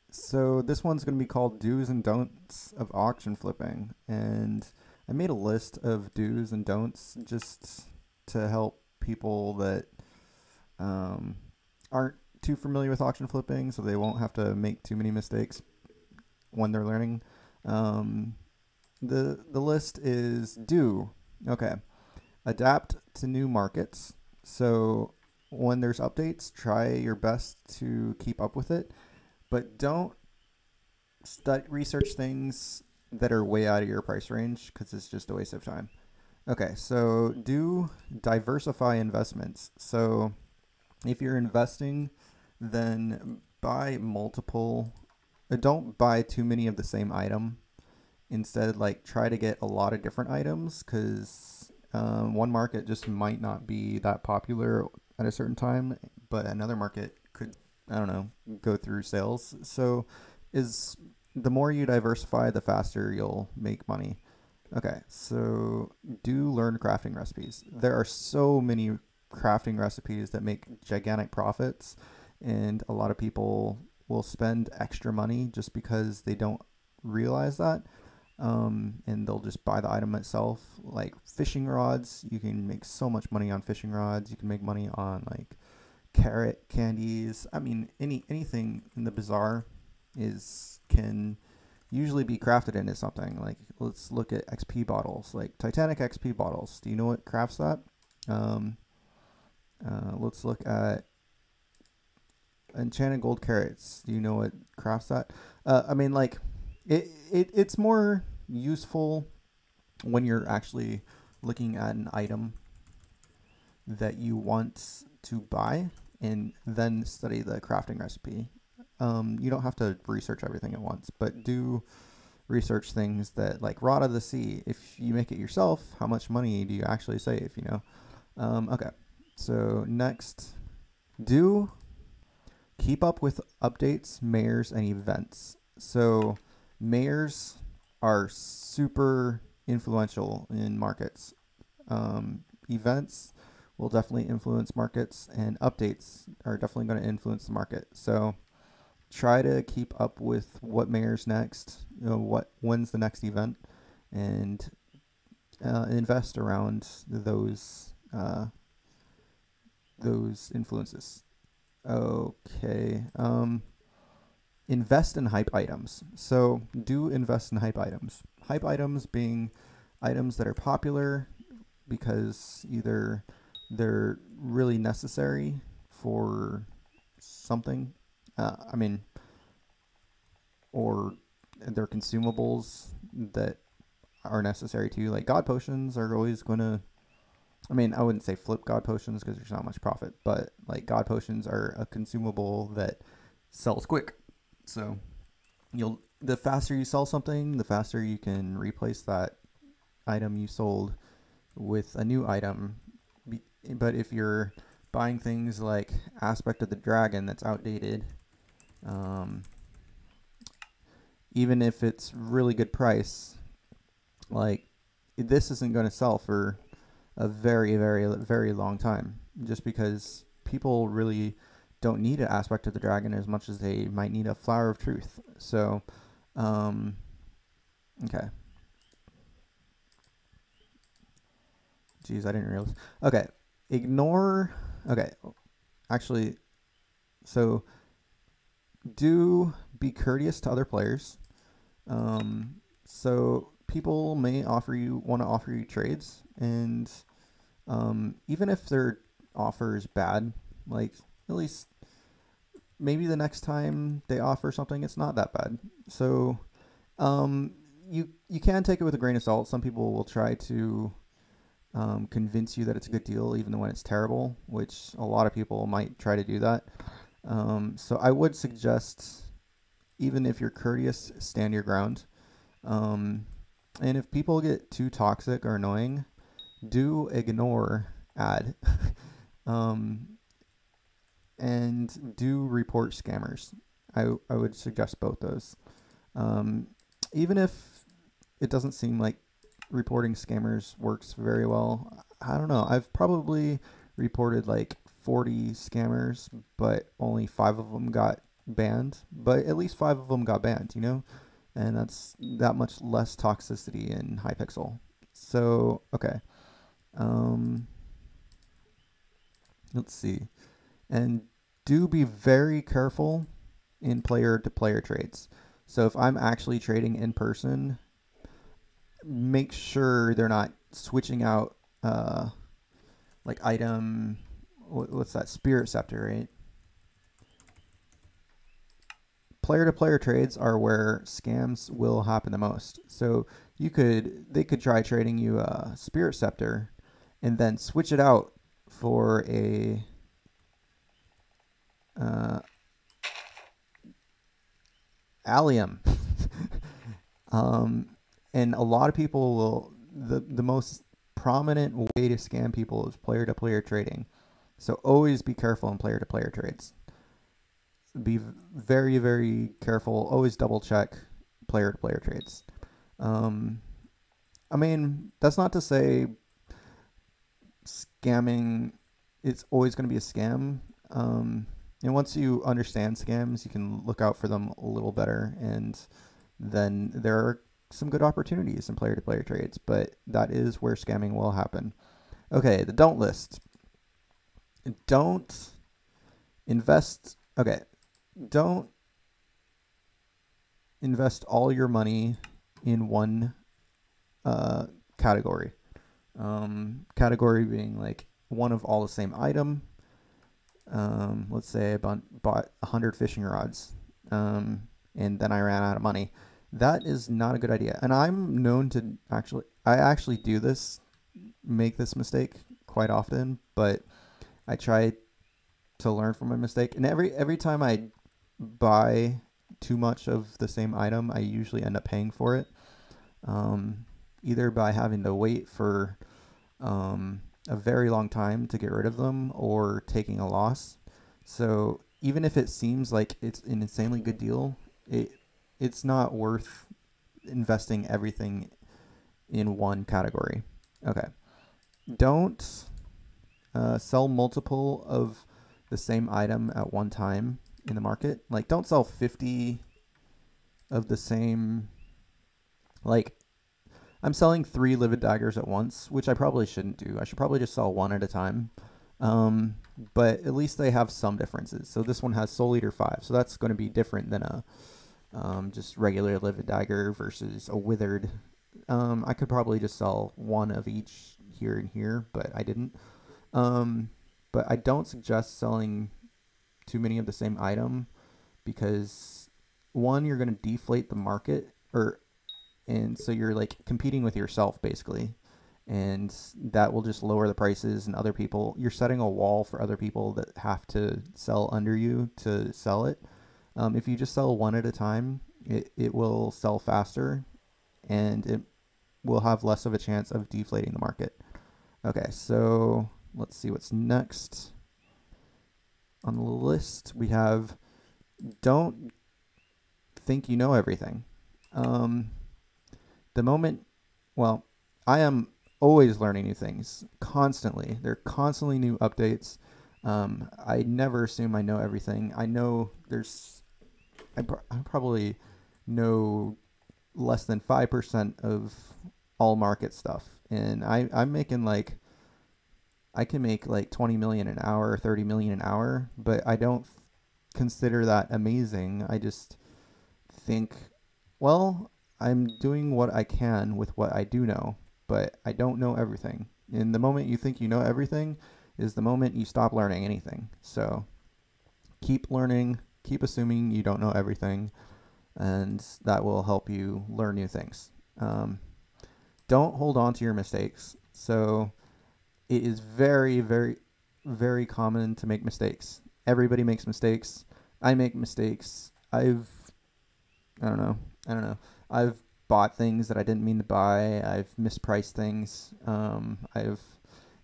So this one's going to be called Do's and Don'ts of Auction Flipping. And I made a list of do's and don'ts just to help people that um, aren't too familiar with auction flipping so they won't have to make too many mistakes when they're learning. Um, the list is do. Okay. Adapt to new markets. So when there's updates, try your best to keep up with it, but don't research things that are way out of your price range because it's just a waste of time. Okay, so do diversify investments. So if you're investing, then buy multiple. Don't buy too many of the same item. Instead, like try to get a lot of different items because one market just might not be that popular at a certain time, but another market could, I don't know, go through sales. So is the more you diversify, the faster you'll make money. Okay, so do learn crafting recipes. There are so many crafting recipes that make gigantic profits, and a lot of people will spend extra money just because they don't realize that. And they'll just buy the item itself. Like fishing rods, you can make so much money on fishing rods. You can make money on like carrot candies. I mean, anything in the bazaar is can usually be crafted into something. Like let's look at XP bottles, like Titanic XP bottles. Do you know what crafts that? Um, let's look at enchanted gold carrots. Do you know what crafts that? I mean, like it's more useful when you're actually looking at an item that you want to buy and then study the crafting recipe. You don't have to research everything at once, but do research things that like Rod of the Sea. If you make it yourself, how much money do you actually save? You know. Okay. So next, do keep up with updates, mayors, and events. So mayors are super influential in markets. Events will definitely influence markets, and updates are definitely going to influence the market. So try to keep up with what mayor's next, you know, when's the next event, and invest around those influences. Okay. Invest in hype items. So do invest in hype items. Hype items being items that are popular because either they're really necessary for something. I mean, or they're consumables that are necessary to you. Like god potions are always going to. I mean, I wouldn't say flip god potions because there's not much profit, but like god potions are a consumable that sells quick. So you'll the faster you sell something, the faster you can replace that item you sold with a new item. But if you're buying things like Aspect of the Dragon that's outdated, um, even if it's really good price, like this isn't going to sell for a very, very, very long time just because people really don't need an Aspect of the Dragon as much as they might need a Flower of Truth. So, okay. Geez, I didn't realize. Okay, ignore. Okay, actually, so do be courteous to other players. So people may want to offer you trades, and even if their offer is bad, like at least maybe the next time they offer something, it's not that bad. So you can take it with a grain of salt. Some people will try to convince you that it's a good deal, even when it's terrible, which a lot of people might try to do that. So I would suggest, even if you're courteous, stand your ground. And if people get too toxic or annoying, do ignore ad. And do report scammers. I would suggest both those. Even if it doesn't seem like reporting scammers works very well, I don't know. I've probably reported like 40 scammers, but only 5 of them got banned, but at least 5 of them got banned, you know? And that's that much less toxicity in Hypixel. So, okay. Let's see. And do be very careful in player-to-player trades. So if I'm actually trading in person, make sure they're not switching out like item, what's that, Spirit Scepter, right? Player-to-player trades are where scams will happen the most. So they could try trading you a Spirit Scepter and then switch it out for a allium. And a lot of people will, the most prominent way to scam people is player-to-player trading. So always be careful in player-to-player trades. Be very, very careful. Always double check player-to-player trades. I mean, that's not to say scamming, it's always going to be a scam. And once you understand scams, you can look out for them a little better. And then there are some good opportunities in player-to-player trades, but that is where scamming will happen. Okay, the don't list. Don't invest. Okay, don't invest all your money in one category. Category being like one of all the same item. Let's say I bought 100 fishing rods, and then I ran out of money. That is not a good idea. And I'm known to I actually do this, make this mistake quite often, but I try to learn from my mistake. And every time I buy too much of the same item, I usually end up paying for it. Either by having to wait for a very long time to get rid of them or taking a loss. So even if it seems like it's an insanely good deal, it's not worth investing everything in one category. Okay. Don't sell multiple of the same item at one time in the market. Like, don't sell 50 of the same. Like, I'm selling 3 livid daggers at once, which I probably shouldn't do. I should probably just sell 1 at a time. But at least they have some differences. So this one has Soul Eater 5, so that's going to be different than a just regular livid dagger versus a withered. I could probably just sell 1 of each here and here, but I didn't. But I don't suggest selling too many of the same item because, one, you're going to deflate the market, and so you're like competing with yourself basically, and that will just lower the prices, and other people, you're setting a wall for other people that have to sell under you to sell it. If you just sell 1 at a time, it will sell faster, and it will have less of a chance of deflating the market. Okay, so let's see what's next on the list. We have don't think you know everything. The moment, well, I am always learning new things, constantly. There are constantly new updates. I never assume I know everything. I know I probably know less than 5% of all market stuff. And I'm making like, I can make like 20 million an hour, 30 million an hour, but I don't consider that amazing. I just think, well, I'm doing what I can with what I do know, but I don't know everything. And the moment you think you know everything is the moment you stop learning anything. So keep learning, keep assuming you don't know everything, and that will help you learn new things. Don't hold on to your mistakes. So it is very, very, very common to make mistakes. Everybody makes mistakes. I make mistakes. I don't know. I've bought things that I didn't mean to buy. I've mispriced things.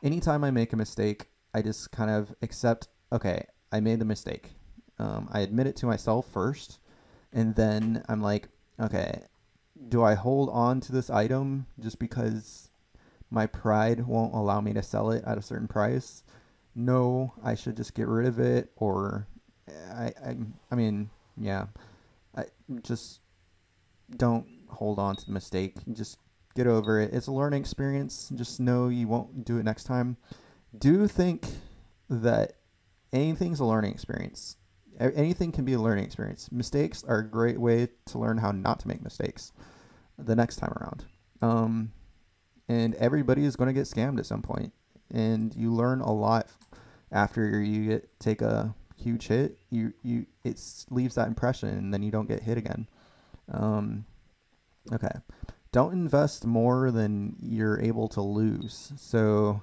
Anytime I make a mistake, I just kind of accept, okay, I made the mistake. I admit it to myself first, and then I'm like, okay, do I hold on to this item just because my pride won't allow me to sell it at a certain price? No, I should just get rid of it, or I mean, yeah. I just don't hold on to the mistake. Just get over it. It's a learning experience. Just know you won't do it next time. Do think that anything's a learning experience. Anything can be a learning experience. Mistakes are a great way to learn how not to make mistakes the next time around. And everybody is going to get scammed at some point, and you learn a lot after you take a huge hit. It leaves that impression, and then you don't get hit again. Okay, don't invest more than you're able to lose. So,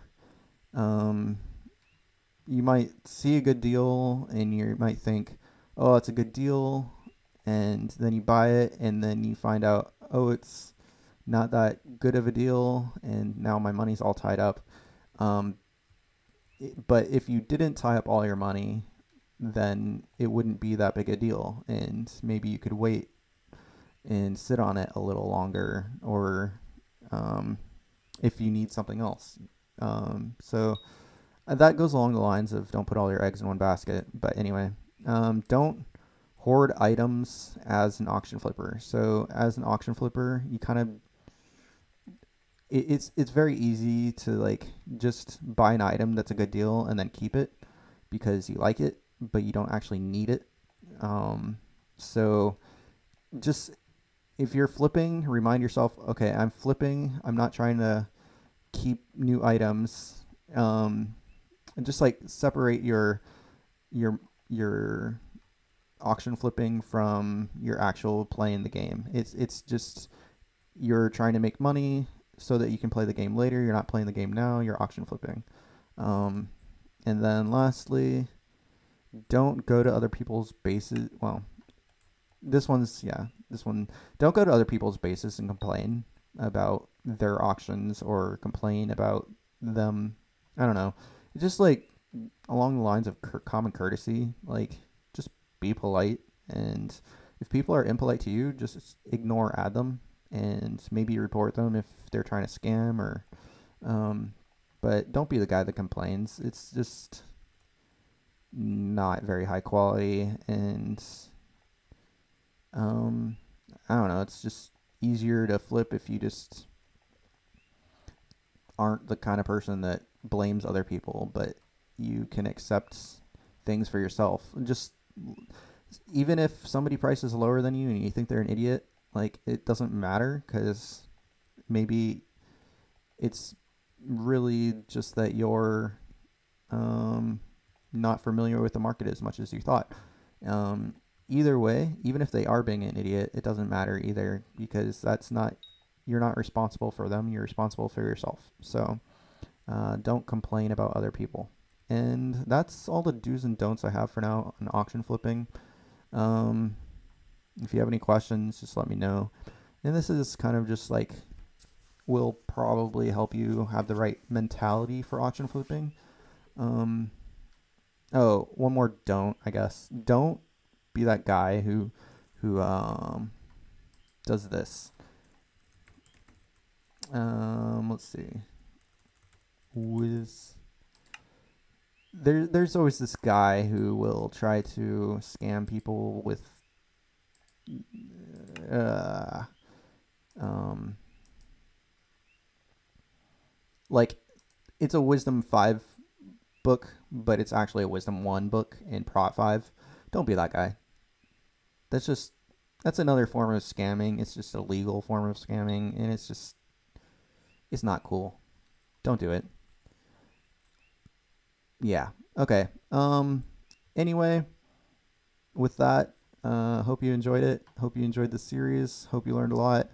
you might see a good deal, and you might think, "Oh, it's a good deal," and then you buy it, and then you find out, "Oh, it's not that good of a deal, and now my money's all tied up." But if you didn't tie up all your money, then it wouldn't be that big a deal, and maybe you could wait and sit on it a little longer, or if you need something else. So that goes along the lines of don't put all your eggs in one basket. But anyway, don't hoard items as an auction flipper. So as an auction flipper, you kind of it's very easy to like just buy an item that's a good deal and then keep it because you like it, but you don't actually need it. So just if you're flipping, remind yourself, okay, I'm flipping. I'm not trying to keep new items. And just like separate your auction flipping from your actual play in the game. It's just you're trying to make money so that you can play the game later. You're not playing the game now. You're auction flipping. And then lastly, don't go to other people's bases. Well, this one. Don't go to other people's bases and complain about their auctions or complain about them. I don't know. It's just like along the lines of common courtesy. Like, just be polite. And if people are impolite to you, just ignore at them and maybe report them if they're trying to scam or. But don't be the guy that complains. It's just not very high quality, and I don't know. It's just easier to flip if you just aren't the kind of person that blames other people, but you can accept things for yourself. Just even if somebody prices lower than you and you think they're an idiot, like it doesn't matter because maybe it's really just that you're not familiar with the market as much as you thought. Either way, even if they are being an idiot, it doesn't matter either because you're not responsible for them. You're responsible for yourself. So don't complain about other people. And that's all the do's and don'ts I have for now on auction flipping. If you have any questions, just let me know. And this is kind of just like will probably help you have the right mentality for auction flipping. Oh, one more don't, I guess. Don't be that guy who does this. Let's see. There's always this guy who will try to scam people with like it's a Wisdom 5 book, but it's actually a Wisdom 1 book in Prot 5. Don't be that guy. That's another form of scamming. It's just a legal form of scamming, and it's not cool. Don't do it. Yeah. Okay. Anyway, with that, hope you enjoyed it. Hope you enjoyed the series. Hope you learned a lot.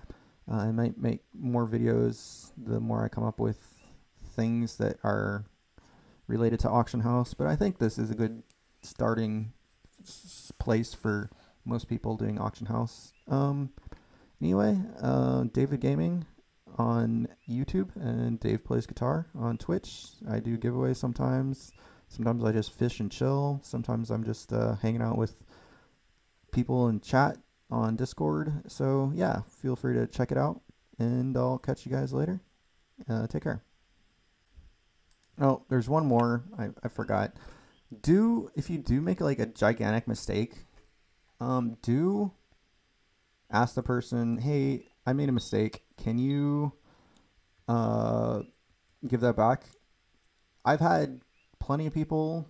I might make more videos the more I come up with things that are related to auction house, but I think this is a good starting place for most people doing auction house. Anyway, David Gaming on YouTube and Dave Plays Guitar on Twitch. I do giveaways sometimes. Sometimes I just fish and chill. Sometimes I'm just hanging out with people in chat on Discord. So yeah, feel free to check it out, and I'll catch you guys later. Take care. Oh, there's one more. I forgot. if you do make like a gigantic mistake, do ask the person, hey, I made a mistake. Can you uh, give that back? I've had plenty of people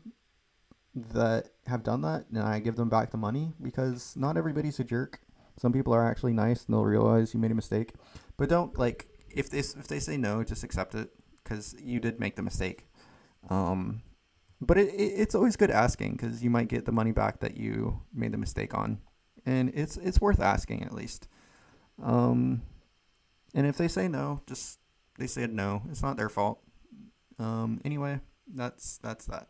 that have done that, and I give them back the money because not everybody's a jerk. Some people are actually nice and they'll realize you made a mistake. But don't like if they say no, just accept it because you did make the mistake. But it's always good asking because you might get the money back that you made the mistake on, and it's worth asking at least. Um, and if they say no, just they said no. It's not their fault. Anyway, that's that.